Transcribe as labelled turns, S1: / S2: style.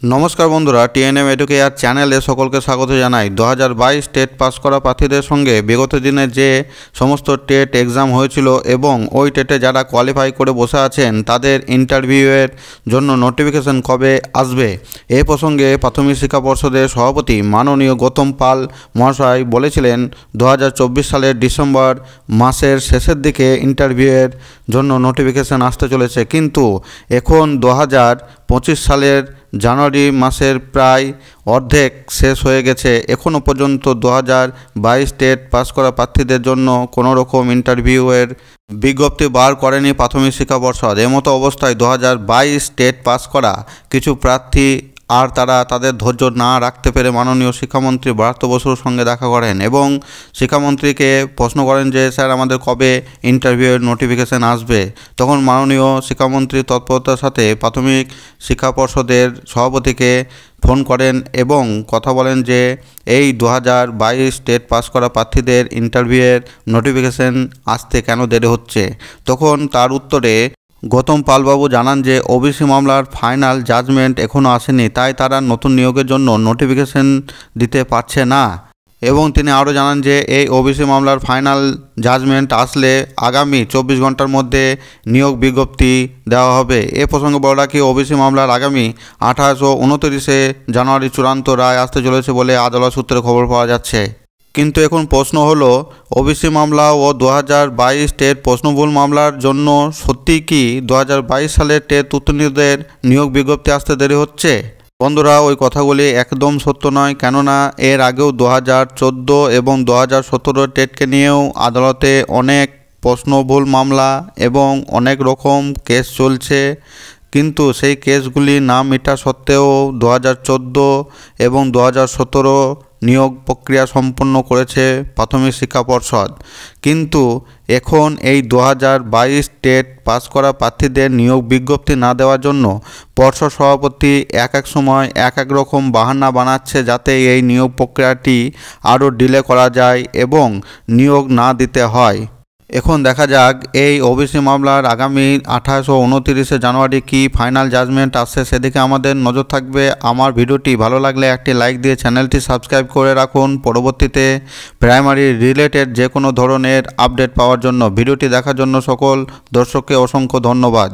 S1: নমস্কার বন্ধুরা, TNM educare চ্যানেলে সকলকে স্বাগত জানাই। 2022 টেট পাস করা প্রার্থীদের সঙ্গে বিগত দিনে যে সমস্ত টেট এক্সাম হয়েছিল এবং ওই টেটে যারা কোয়ালিফাই করে বসে আছেন তাদের ইন্টারভিউয়ের জন্য নোটিফিকেশন কবে আসবে এই প্রসঙ্গে প্রাথমিক শিক্ষা পর্ষদের সভাপতি মাননীয় গৌতম পাল মহাশয় বলেছিলেন 2024 সালের ডিসেম্বর মাসের শেষের দিকে ইন্টারভিউয়ের জন্য নোটিফিকেশন আসতে চলেছে, কিন্তু এখন 2025 সালের জানুয়ারি মাসের প্রায় অর্ধেক শেষ হয়ে গেছে। এখনও পর্যন্ত 2022 টেট পাস করা প্রার্থীদের জন্য কোনো রকম ইন্টারভিউয়ের বিজ্ঞপ্তি বার করেনি প্রাথমিক শিক্ষা পর্ষদ। এমতো অবস্থায় 2022 টেট পাস করা কিছু প্রার্থী আর তারা তাদের ধৈর্য না রাখতে পেরে মাননীয় শিক্ষামন্ত্রী ব্রাত্য বসুর সঙ্গে দেখা করেন এবং শিক্ষামন্ত্রীকে প্রশ্ন করেন যে স্যার আমাদের কবে ইন্টারভিউয়ের নোটিফিকেশান আসবে। তখন মাননীয় শিক্ষামন্ত্রী তৎপরতার সাথে প্রাথমিক শিক্ষা পর্ষদের সভাপতিকে ফোন করেন এবং কথা বলেন যে এই 2022 টেট পাস করা প্রার্থীদের ইন্টারভিউয়ের নোটিফিকেশান আসতে কেন দেরি হচ্ছে। তখন তার উত্তরে গৌতম পালবাবু জানান যে ওবিসি মামলার ফাইনাল জাজমেন্ট এখনও আসেনি, তাই তারা নতুন নিয়োগের জন্য নোটিফিকেশন দিতে পারছে না। এবং তিনি আরও জানান যে এই ওবিসি মামলার ফাইনাল জাজমেন্ট আসলে আগামী 24 ঘন্টার মধ্যে নিয়োগ বিজ্ঞপ্তি দেওয়া হবে। এ প্রসঙ্গে বলা কি ওবিসি মামলার আগামী 28 ও 29 জানুয়ারি চূড়ান্ত রায় আসতে চলেছে বলে আদালত সূত্রে খবর পাওয়া যাচ্ছে। কিন্তু এখন প্রশ্ন হলো ওবিসি মামলা ও 2022 টেট প্রশ্নভুল মামলার জন্য সত্যি কি 2022 সালের টেট উত্তীর্ণদের নিয়োগ বিজ্ঞপ্তি আসতে দেরি হচ্ছে? বন্ধুরা, ওই কথাগুলি একদম সত্য নয়, কেননা এর আগেও 2014 এবং 2017 টেটকে নিয়েও আদালতে অনেক প্রশ্নভুল মামলা এবং অনেক রকম কেস চলছে, কিন্তু সেই কেসগুলি না মেটা সত্ত্বেও 2014 এবং 2017 নিয়োগ প্রক্রিয়া সম্পন্ন করেছে প্রাথমিক শিক্ষা পর্ষদ। কিন্তু এখন এই 2022 টেট পাস করা প্রার্থীদের নিয়োগ বিজ্ঞপ্তি না দেওয়ার জন্য পর্ষদ সভাপতি এক সময় এক রকম বাহানা বানাচ্ছে যাতে এই নিয়োগ প্রক্রিয়াটি আরও ডিলে করা যায় এবং নিয়োগ না দিতে হয়। এখন দেখা যাক এই ওবিসি মামলার আগামী 28 ও 29 জানুয়ারি কি ফাইনাল জাজমেন্ট আসছে, সেদিকে আমাদের নজর থাকবে। আমার ভিডিওটি ভালো লাগলে একটি লাইক দিয়ে চ্যানেলটি সাবস্ক্রাইব করে রাখুন পরবর্তীতে প্রাইমারি রিলেটেড যে কোনো ধরনের আপডেট পাওয়ার জন্য। ভিডিওটি দেখার জন্য সকল দর্শককে অসংখ্য ধন্যবাদ।